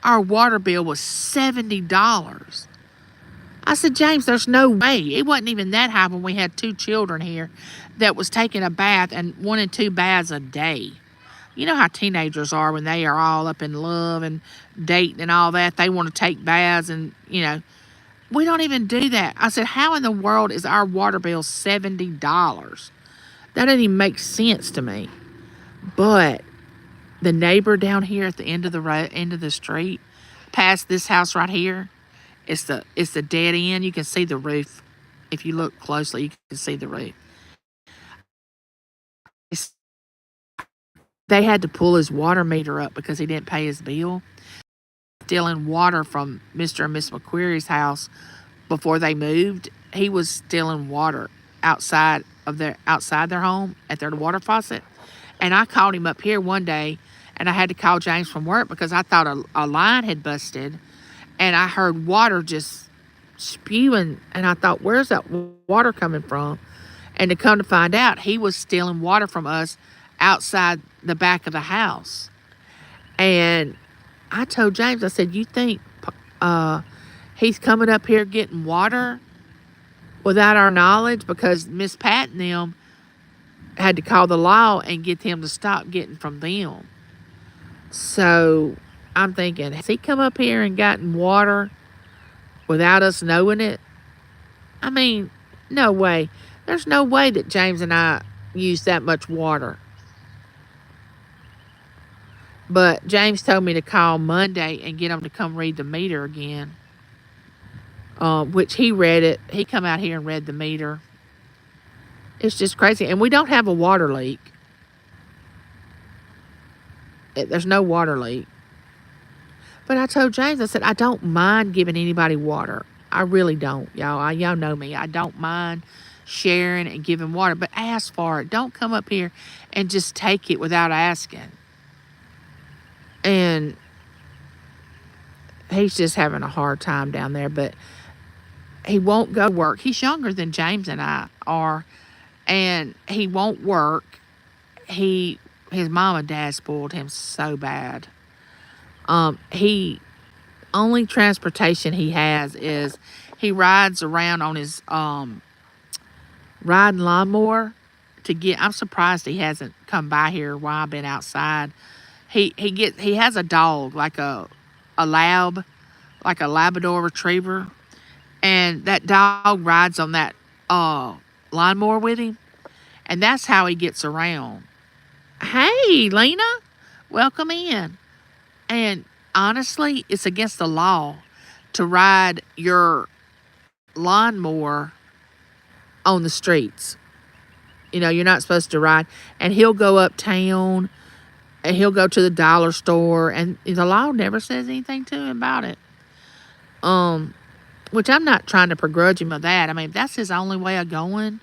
Our water bill was $70. I said, James, there's no way. It wasn't even that high when we had 2 children here that was taking a bath, and 1 and 2 baths a day. You know how teenagers are when they are all up in love and dating and all that. They want to take baths and, we don't even do that. I said, how in the world is our water bill $70? That doesn't even make sense to me. But The neighbor down here at the end of the road, end of the street, past this house right here, it's the dead end. You can see the roof. If you look closely, you can see the roof. It's, they had to pull his water meter up because he didn't pay his bill. Stealing water from Mr. and Miss McQuarrie's house before they moved. He was stealing water outside their home at their water faucet. And I called him up here one day, and I had to call James from work because I thought a line had busted, and I heard water just spewing, and I thought, where's that water coming from? And to come to find out, he was stealing water from us outside the back of the house. And I told James, I said, you think he's coming up here getting water without our knowledge? Because Miss Pat and them had to call the law and get him to stop getting from them. So I'm thinking, has he come up here and gotten water without us knowing it? I mean, no way. There's no way that James and I used that much water. But James told me to call Monday and get him to come read the meter again. Which he read it. He come out here and read the meter. It's just crazy. And we don't have a water leak. There's no water leak. But I told James, I said, I don't mind giving anybody water. I really don't, y'all. Y'all know me. I don't mind sharing and giving water. But ask for it. Don't come up here and just take it without asking. And he's just having a hard time down there. But he won't go work. He's younger than James and I are. And he won't work. His mom and dad spoiled him so bad. Only transportation he has is he rides around on his riding lawnmower to get. I'm surprised he hasn't come by here while I've been outside. He has a dog like a Labrador retriever, and that dog rides on that lawnmower with him, and that's how he gets around. Hey, Lena, welcome in. And honestly, it's against the law to ride your lawnmower on the streets. You know, you're not supposed to ride. And he'll go uptown, and he'll go to the dollar store, and the law never says anything to him about it. Which I'm not trying to begrudge him of that. I mean, if that's his only way of going,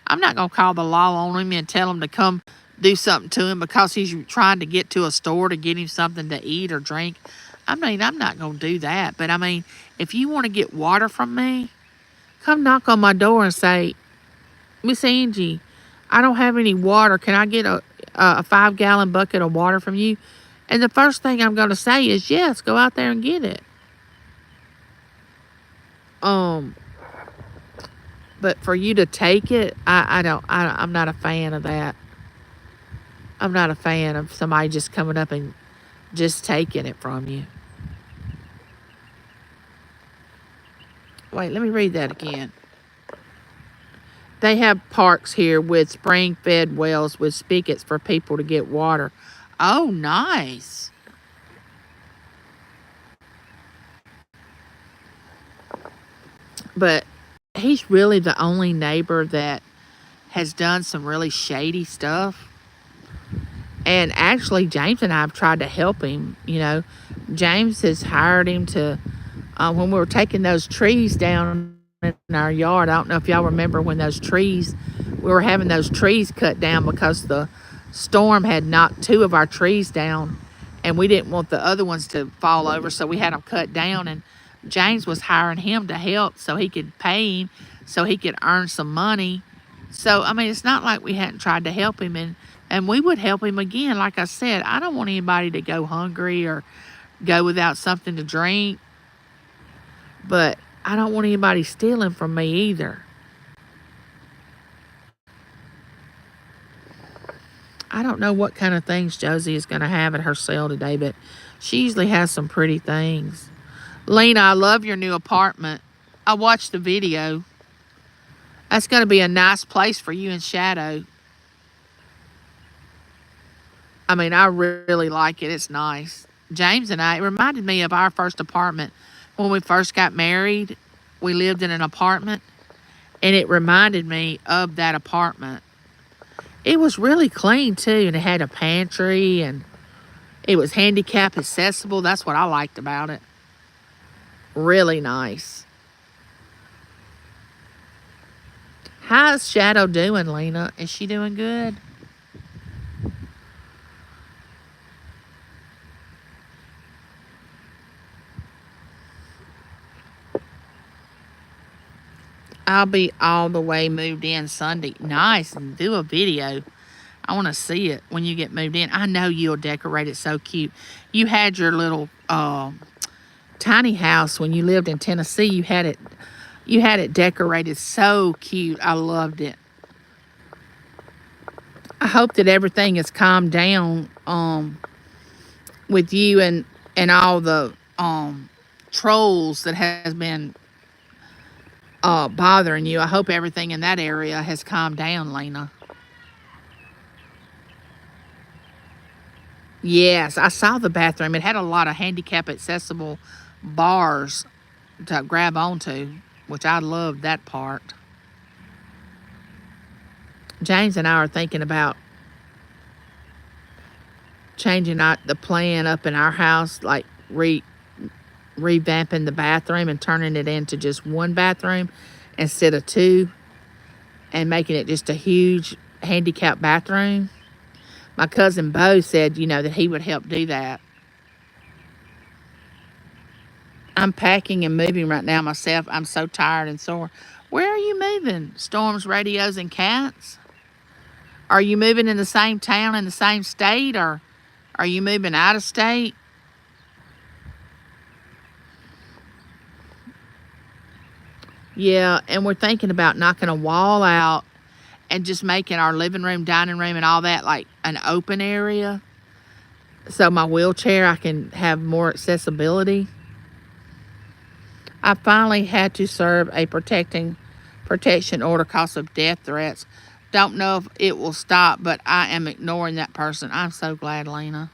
I'm not going to call the law on him and tell him to come do something to him because he's trying to get to a store to get him something to eat or drink. I mean, I'm not going to do that. But I mean, if you want to get water from me, come knock on my door and say, Miss Angie, I don't have any water. Can I get a 5-gallon bucket of water from you? And the first thing I'm going to say is, yes, go out there and get it. But for you to take it, I'm not a fan of that. I'm not a fan of somebody just coming up and just taking it from you. Wait, let me read that again. They have parks here with spring-fed wells with spigots for people to get water. Oh, nice. But he's really the only neighbor that has done some really shady stuff. And actually, James and I have tried to help him. You know, James has hired him to, when we were taking those trees down in our yard, I don't know if y'all remember when we were having those trees cut down because the storm had knocked 2 of our trees down, and we didn't want the other ones to fall over, so we had them cut down. And James was hiring him to help so he could pay him, so he could earn some money. So, I mean, it's not like we hadn't tried to help him, and we would help him again. Like I said, I don't want anybody to go hungry or go without something to drink. But I don't want anybody stealing from me either. I don't know what kind of things Josie is going to have at her sale today, but she usually has some pretty things. Lena, I love your new apartment. I watched the video. That's going to be a nice place for you and Shadow. I mean, I really like it. It's nice. James and I, it reminded me of our first apartment when we first got married. We lived in an apartment, and it reminded me of that apartment. It was really clean too, and it had a pantry, and it was handicap accessible. That's what I liked about it. Really nice. How's Shadow doing, Lena? Is she doing good? I'll be all the way moved in Sunday. Nice. And do a video. I want to see it when you get moved in. I know you'll decorate it so cute. You had your little tiny house when you lived in Tennessee. You had it decorated so cute. I loved it. I hope that everything has calmed down with you and all the trolls that has been bothering you. I hope everything in that area has calmed down, Lena. Yes, I saw the bathroom. It had a lot of handicap accessible bars to grab onto, which I loved that part. James and I are thinking about changing out the plan up in our house, like revamping the bathroom and turning it into just one bathroom instead of two, and making it just a huge handicap bathroom. My cousin Bo said, that he would help do that. I'm packing and moving right now myself. I'm so tired and sore. Where are you moving? Storms, radios, and cats? Are you moving in the same town, in the same state, or are you moving out of state? Yeah, and we're thinking about knocking a wall out and just making our living room, dining room, and all that like an open area. So my wheelchair, I can have more accessibility. I finally had to serve a protection order because of death threats. Don't know if it will stop, but I am ignoring that person. I'm so glad, Lena.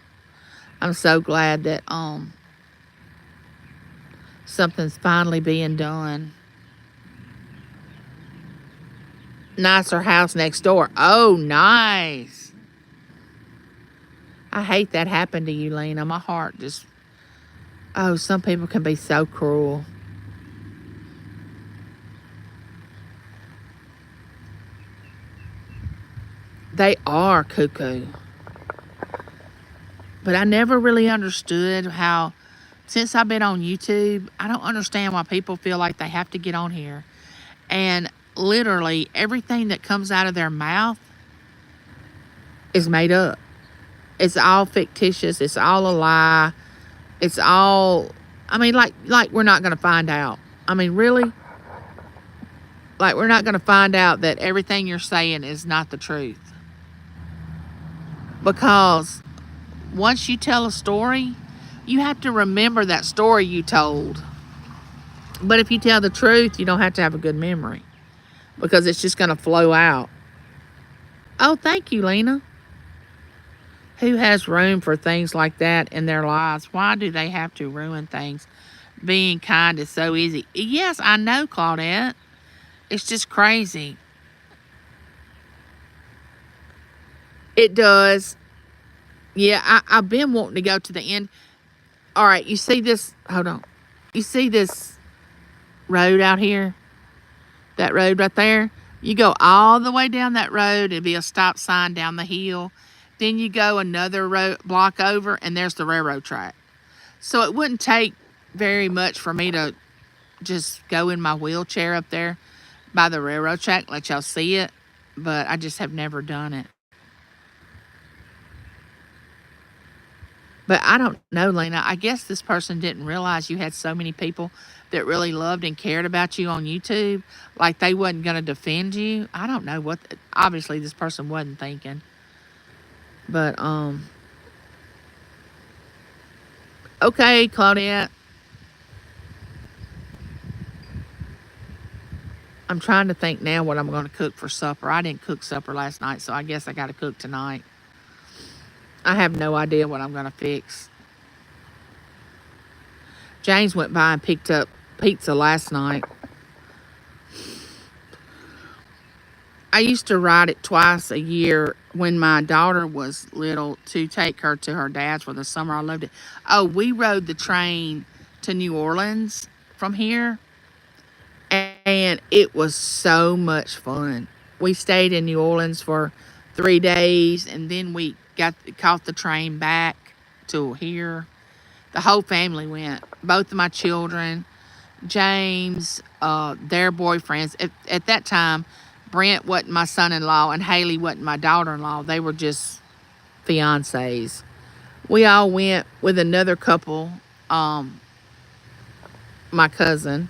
I'm so glad that something's finally being done. Nicer house next door. Oh, nice. I hate that happened to you, Lena. My heart just. Oh, some people can be so cruel. They are cuckoo. But I never really understood how, since I've been on YouTube, I don't understand why people feel like they have to get on here. And literally everything that comes out of their mouth is made up. It's all fictitious. It's all a lie. It's all, I mean, like we're not going to find out. I mean, really? Like we're not going to find out that everything you're saying is not the truth. Because once you tell a story, you have to remember that story you told. But if you tell the truth, you don't have to have a good memory because it's just going to flow out. Oh, thank you, Lena. Who has room for things like that in their lives? Why do they have to ruin things? Being kind is so easy. Yes, I know, Claudette. It's just crazy. It does. Yeah, I've been wanting to go to the end. All right, you see this? Hold on. You see this road out here? That road right there? You go all the way down that road, it'll be a stop sign down the hill. Then you go another block over, and there's the railroad track. So it wouldn't take very much for me to just go in my wheelchair up there by the railroad track, let y'all see it. But I just have never done it. But I don't know, Lena. I guess this person didn't realize you had so many people that really loved and cared about you on YouTube. Like they wasn't going to defend you. I don't know what. Obviously, this person wasn't thinking. But okay, Claudette. I'm trying to think now what I'm going to cook for supper. I didn't cook supper last night, so I guess I got to cook tonight. I have no idea what I'm going to fix. James went by and picked up pizza last night. I used to ride it twice a year when my daughter was little to take her to her dad's for the summer. I loved it. Oh, we rode the train to New Orleans from here, and it was so much fun. We stayed in New Orleans for 3 days, and then we caught the train back to here. The whole family went. Both of my children, James, their boyfriends. At that time, Brent wasn't my son-in-law and Haley wasn't my daughter-in-law. They were just fiancés. We all went with another couple, my cousin.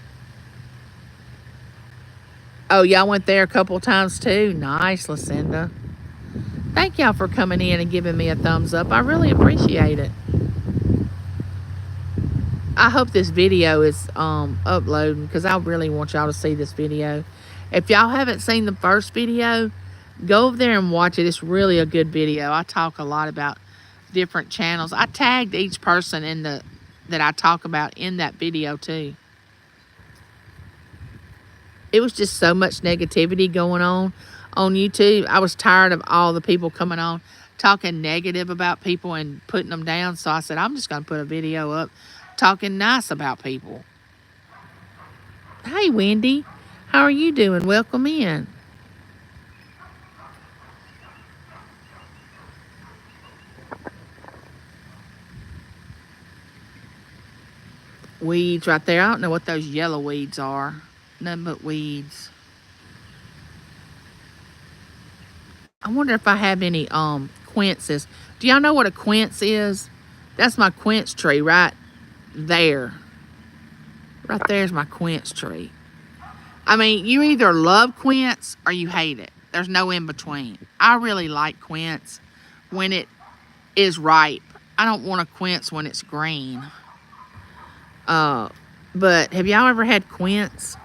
Oh, y'all went there a couple times too. Nice, Lucinda. Thank y'all for coming in and giving me a thumbs up. I really appreciate it. I hope this video is uploading because I really want y'all to see this video. If y'all haven't seen the first video, go over there and watch it. It's really a good video. I talk a lot about different channels. I tagged each person that I talk about in that video too. It was just so much negativity going on YouTube. I was tired of all the people coming on talking negative about people and putting them down. So I said, I'm just going to put a video up talking nice about people. Hey, Wendy. How are you doing? Welcome in. Weeds right there. I don't know what those yellow weeds are. Nothing but weeds. I wonder if I have any quinces. Do y'all know what a quince is? That's my quince tree right there. Right there's my quince tree. I mean, you either love quince or you hate it. There's no in between. I really like quince when it is ripe. I don't want a quince when it's green. But have y'all ever had quince?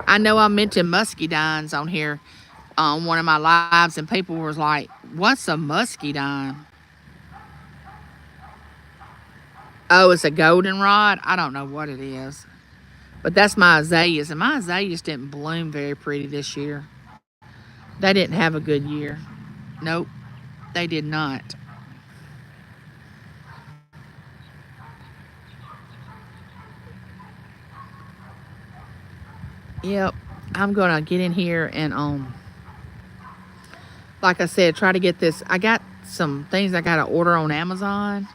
I know I mentioned muscadines on here on one of my lives, and people was like, what's a muscadine? Oh, it's a goldenrod? I don't know what it is. But that's my azaleas, and my azaleas didn't bloom very pretty this year. They didn't have a good year. Nope, they did not. Yep, I'm gonna get in here and like I said, try to get this. I got some things I gotta order on Amazon.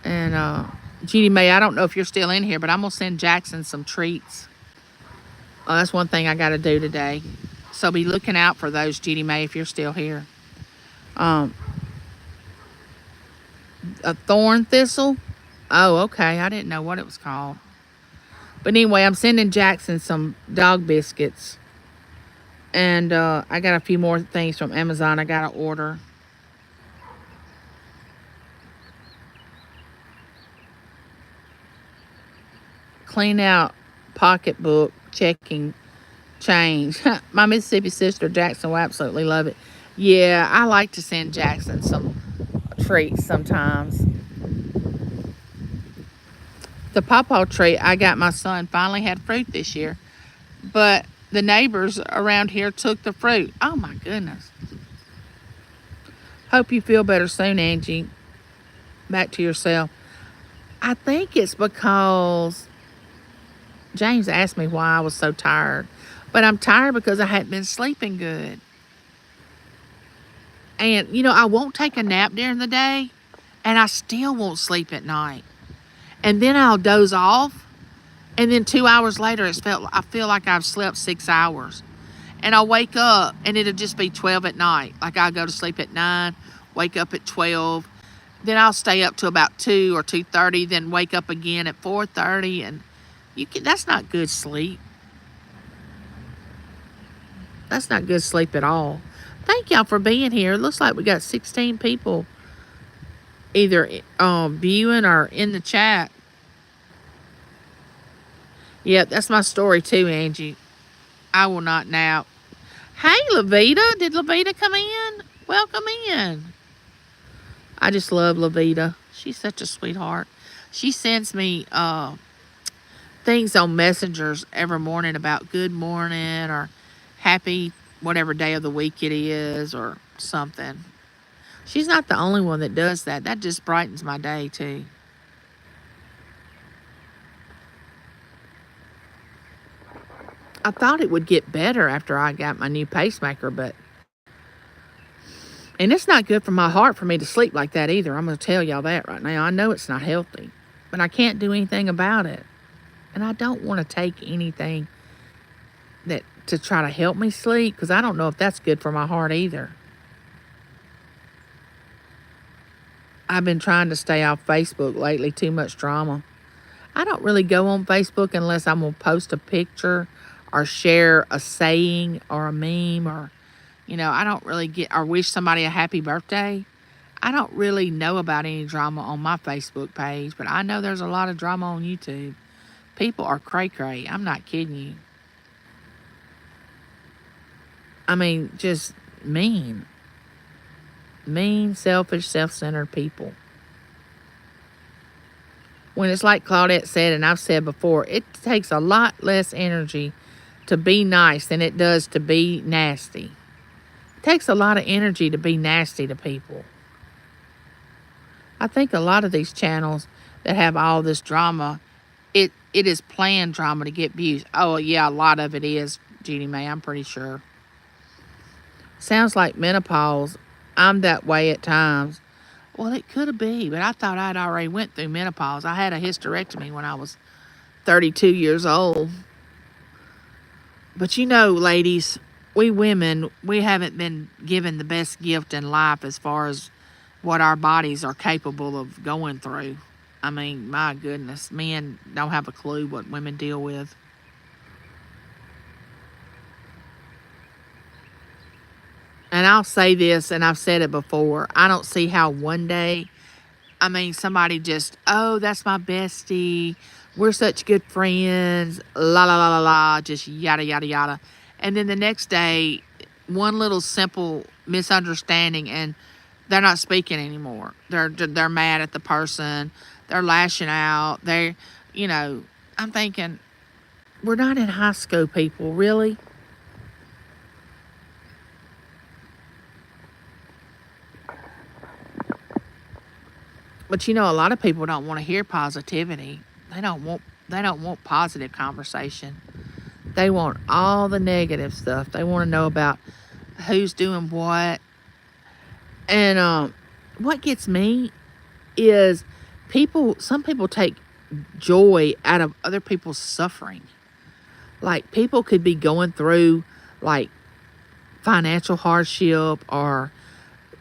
And Judy May, I don't know if you're still in here, but I'm gonna send Jackson some treats. That's one thing I gotta do today. So be looking out for those, Judy May, if you're still here. A thorn thistle. Oh, okay. I didn't know what it was called. But anyway, I'm sending Jackson some dog biscuits. And I got a few more things from Amazon I got to order. Clean out pocketbook, checking change. My Mississippi sister, Jackson, will absolutely love it. Yeah, I like to send Jackson some treats sometimes. The pawpaw tree I got my son finally had fruit this year. But the neighbors around here took the fruit. Oh my goodness. Hope you feel better soon, Angie. Back to yourself. I think it's because James asked me why I was so tired. But I'm tired because I hadn't been sleeping good. And, you know, I won't take a nap during the day. And I still won't sleep at night. And then I'll doze off. And then 2 hours later, I feel like I've slept 6 hours. And I'll wake up and it'll just be 12 at night. Like I'll go to sleep at 9, wake up at 12. Then I'll stay up till about 2 or 2:30, then wake up again at 4:30. And that's not good sleep. That's not good sleep at all. Thank y'all for being here. It looks like we got 16 people either viewing or in the chat. Yep, that's my story too, Angie. I will not nap. Hey, Levita. Did Levita come in? Welcome in. I just love Lavita. She's such a sweetheart. She sends me things on messengers every morning about good morning or happy whatever day of the week it is or something. She's not the only one that does that. That just brightens my day too. I thought it would get better after I got my new pacemaker, but and it's not good for my heart for me to sleep like that either. I'm going to tell y'all that right now. I know it's not healthy, but I can't do anything about it. And I don't want to take anything that to try to help me sleep because I don't know if that's good for my heart either. I've been trying to stay off Facebook lately, too much drama. I don't really go on Facebook unless I'm going to post a picture or share a saying or a meme or, I don't really get or wish somebody a happy birthday. I don't really know about any drama on my Facebook page, but I know there's a lot of drama on YouTube. People are cray-cray. I'm not kidding you. I mean, just mean. Mean, selfish, self-centered people. When it's like Claudette said, and I've said before, it takes a lot less energy to be nice than it does to be nasty. It takes a lot of energy to be nasty to people. I think a lot of these channels that have all this drama, it is planned drama to get views. Oh, yeah, a lot of it is, Judy May, I'm pretty sure. Sounds like menopause. I'm that way at times. Well, it could be, but I thought I'd already went through menopause. I had a hysterectomy when I was 32 years old. But ladies, we women, we haven't been given the best gift in life as far as what our bodies are capable of going through. I mean, my goodness, men don't have a clue what women deal with. And I'll say this, and I've said it before, I don't see how one day, somebody just, oh, that's my bestie. We're such good friends. La, la, la, la, la. Just yada, yada, yada. And then the next day, one little simple misunderstanding, and they're not speaking anymore. They're mad at the person. They're lashing out. I'm thinking, we're not in high school, people, really? But a lot of people don't want to hear positivity. They don't want positive conversation. They want all the negative stuff. They want to know about who's doing what. And what gets me is some people take joy out of other people's suffering. Like people could be going through like financial hardship or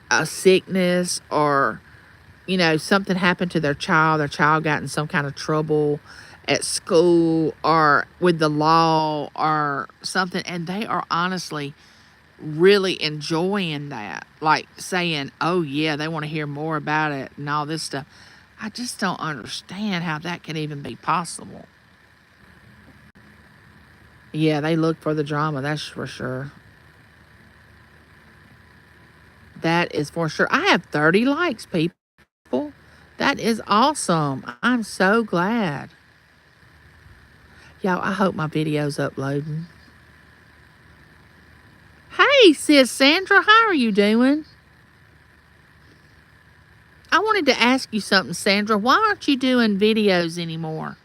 a sickness or something happened to their child got in some kind of trouble at school or with the law or something, and they are honestly really enjoying that, like saying, oh yeah, they want to hear more about it and all this stuff. I just don't understand how that can even be possible. Yeah, they look for the drama, that's for sure. That is for sure. I have 30 likes, people. That is awesome. I'm so glad. Y'all, I hope my video's uploading. Hey, sis Sandra, how are you doing? I wanted to ask you something, Sandra. Why aren't you doing videos anymore?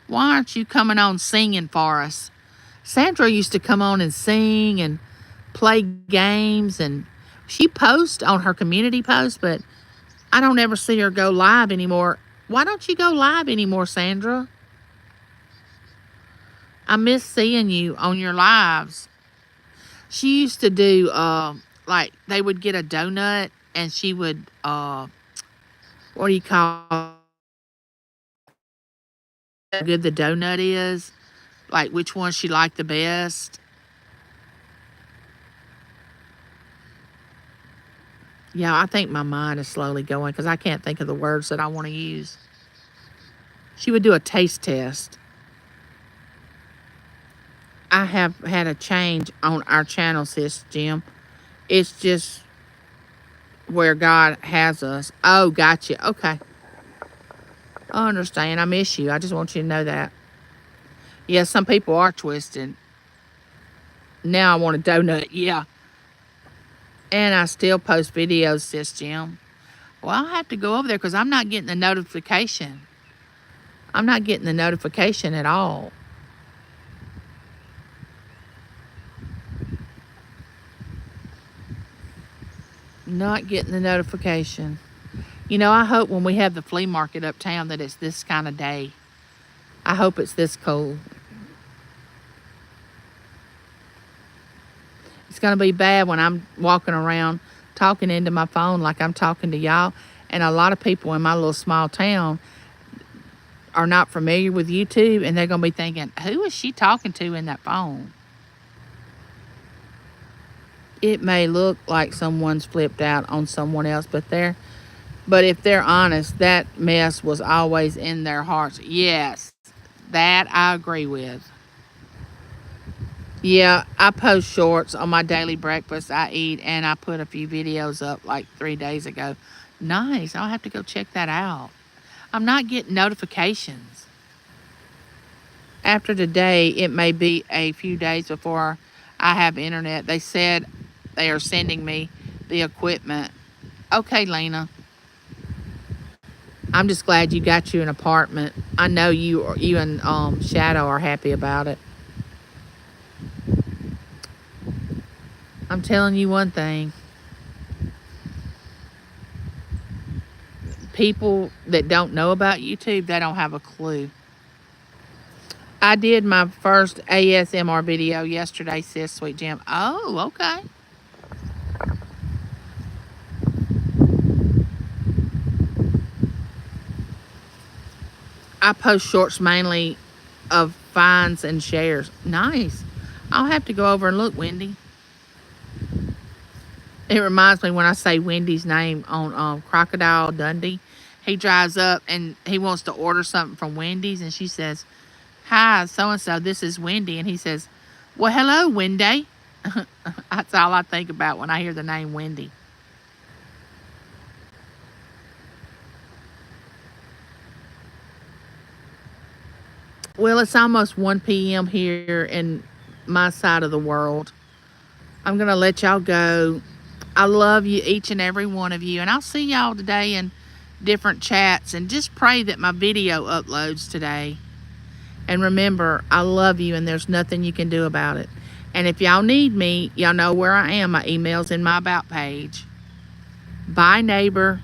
Why aren't you coming on singing for us? Sandra used to come on and sing and play games, and she posts on her community post, but I don't ever see her go live anymore. Why don't you go live anymore, Sandra? I miss seeing you on your lives. She used to do, like, they would get a donut, and she would, what do you call how good the donut is? Like, which one she liked the best. Yeah, I think my mind is slowly going because I can't think of the words that I want to use. She would do a taste test. I have had a change on our channel, sis Jim. It's just where God has us. Oh, gotcha. Okay. I understand. I miss you. I just want you to know that. Yeah, some people are twisted. Now I want a donut. Yeah. And I still post videos, sis Jim. Well, I'll have to go over there because I'm not getting the notification. I'm not getting the notification at all. Not getting the notification. You know, I hope when we have the flea market uptown that it's this kind of day. I hope it's this cold. It's going to be bad when I'm walking around talking into my phone like I'm talking to y'all. And a lot of people in my little small town are not familiar with YouTube, and they're going to be thinking, who is she talking to in that phone? It may look like someone's flipped out on someone else, but if they're honest, that mess was always in their hearts. Yes, that I agree with. Yeah, I post shorts on my daily breakfast I eat, and I put a few videos up like 3 days ago. Nice. I'll have to go check that out. I'm not getting notifications. After today, it may be a few days before I have internet. They said they are sending me the equipment. Okay, Lena. I'm just glad you got you an apartment. I know you and Shadow are happy about it. I'm telling you one thing. People that don't know about YouTube, they don't have a clue. I did my first ASMR video yesterday, sis, Sweet Jim. Oh, okay. I post shorts mainly of finds and shares. Nice. I'll have to go over and look, Wendy. It reminds me when I say Wendy's name on Crocodile Dundee. He drives up and he wants to order something from Wendy's, and she says, "Hi, so and so. This is Wendy." And he says, "Well, hello, Wendy." That's all I think about when I hear the name Wendy. Well, it's almost 1 p.m. here in my side of the world. I'm going to let y'all go. I love you, each and every one of you. And I'll see y'all today in different chats. And just pray that my video uploads today. And remember, I love you and there's nothing you can do about it. And if y'all need me, y'all know where I am. My email's in my About page. Bye, neighbor.